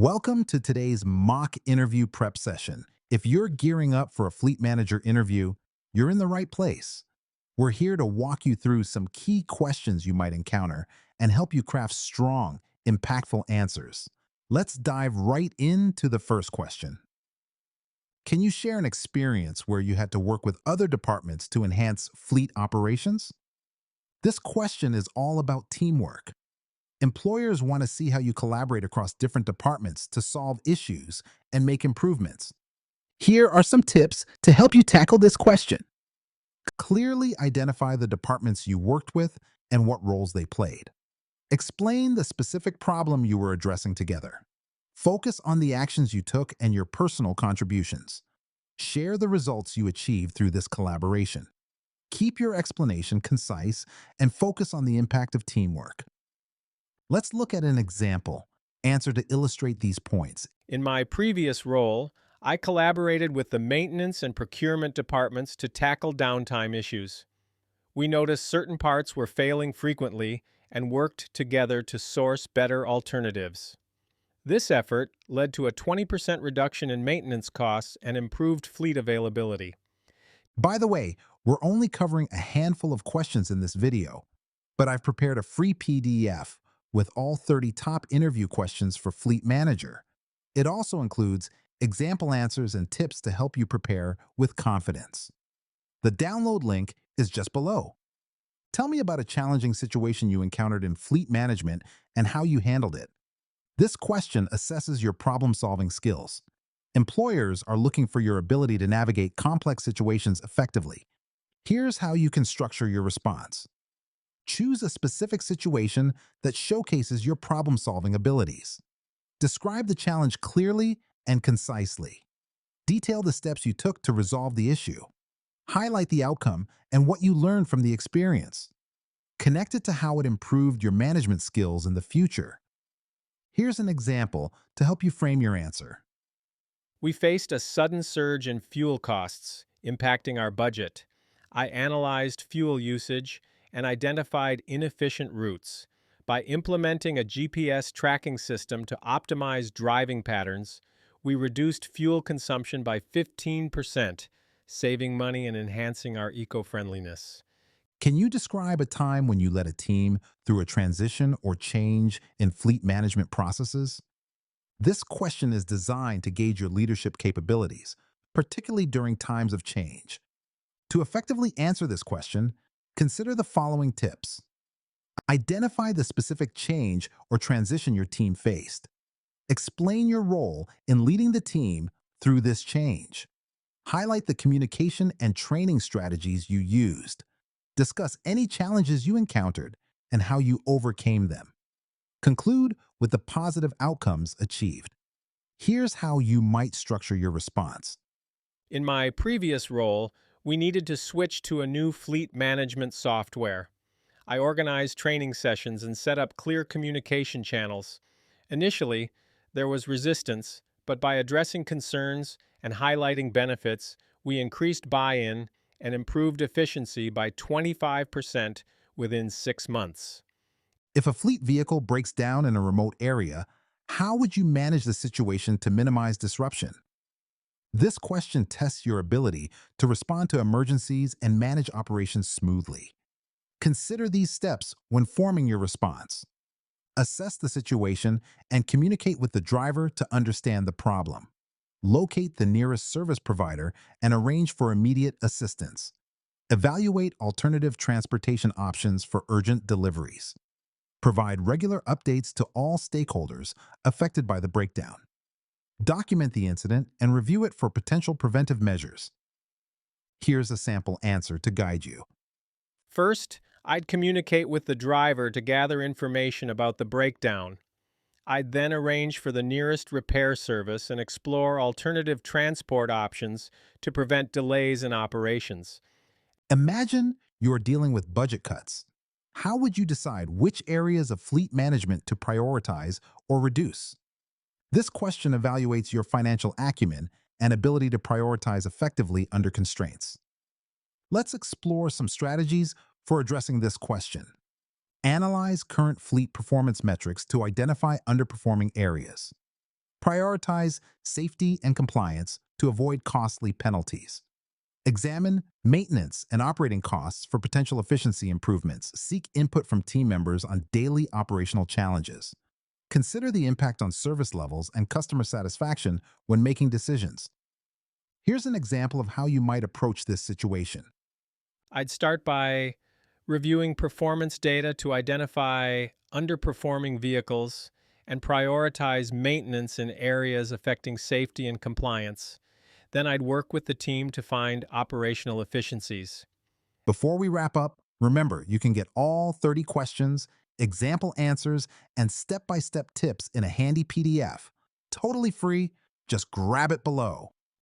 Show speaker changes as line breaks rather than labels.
Welcome to today's mock interview prep session. If you're gearing up for a fleet manager interview, you're in the right place. We're here to walk you through some key questions you might encounter and help you craft strong, impactful answers. Let's dive right into the first question. Can you share an experience where you had to work with other departments to enhance fleet operations? This question is all about teamwork. Employers want to see how you collaborate across different departments to solve issues and make improvements. Here are some tips to help you tackle this question. Clearly identify the departments you worked with and what roles they played. Explain the specific problem you were addressing together. Focus on the actions you took and your personal contributions. Share the results you achieved through this collaboration. Keep your explanation concise and focus on the impact of teamwork. Let's look at an example. Answer to illustrate these points.
In my previous role, I collaborated with the maintenance and procurement departments to tackle downtime issues. We noticed certain parts were failing frequently and worked together to source better alternatives. This effort led to a 20% reduction in maintenance costs and improved fleet availability.
By the way, we're only covering a handful of questions in this video, but I've prepared a free PDF with all 30 top interview questions for Fleet Manager. It also includes example answers and tips to help you prepare with confidence. The download link is just below. Tell me about a challenging situation you encountered in fleet management and how you handled it. This question assesses your problem-solving skills. Employers are looking for your ability to navigate complex situations effectively. Here's how you can structure your response. Choose a specific situation that showcases your problem-solving abilities. Describe the challenge clearly and concisely. Detail the steps you took to resolve the issue. Highlight the outcome and what you learned from the experience. Connect it to how it improved your management skills in the future. Here's an example to help you frame your answer.
We faced a sudden surge in fuel costs, impacting our budget. I analyzed fuel usage and identified inefficient routes. By implementing a GPS tracking system to optimize driving patterns, we reduced fuel consumption by 15%, saving money and enhancing our eco-friendliness.
Can you describe a time when you led a team through a transition or change in fleet management processes? This question is designed to gauge your leadership capabilities, particularly during times of change. To effectively answer this question, consider the following tips. Identify the specific change or transition your team faced. Explain your role in leading the team through this change. Highlight the communication and training strategies you used. Discuss any challenges you encountered and how you overcame them. Conclude with the positive outcomes achieved. Here's how you might structure your response.
In my previous role, we needed to switch to a new fleet management software. I organized training sessions and set up clear communication channels. Initially, there was resistance, but by addressing concerns and highlighting benefits, we increased buy-in and improved efficiency by 25% within 6 months.
If a fleet vehicle breaks down in a remote area, how would you manage the situation to minimize disruption? This question tests your ability to respond to emergencies and manage operations smoothly. Consider these steps when forming your response. Assess the situation and communicate with the driver to understand the problem. Locate the nearest service provider and arrange for immediate assistance. Evaluate alternative transportation options for urgent deliveries. Provide regular updates to all stakeholders affected by the breakdown. Document the incident and review it for potential preventive measures. Here's a sample answer to guide you.
First, I'd communicate with the driver to gather information about the breakdown. I'd then arrange for the nearest repair service and explore alternative transport options to prevent delays in operations.
Imagine you're dealing with budget cuts. How would you decide which areas of fleet management to prioritize or reduce? This question evaluates your financial acumen and ability to prioritize effectively under constraints. Let's explore some strategies for addressing this question. Analyze current fleet performance metrics to identify underperforming areas. Prioritize safety and compliance to avoid costly penalties. Examine maintenance and operating costs for potential efficiency improvements. Seek input from team members on daily operational challenges. Consider the impact on service levels and customer satisfaction when making decisions. Here's an example of how you might approach this situation.
I'd start by reviewing performance data to identify underperforming vehicles and prioritize maintenance in areas affecting safety and compliance. Then I'd work with the team to find operational efficiencies.
Before we wrap up, remember you can get all 30 questions, example answers, and step by step tips in a handy PDF. Totally free, just grab it below.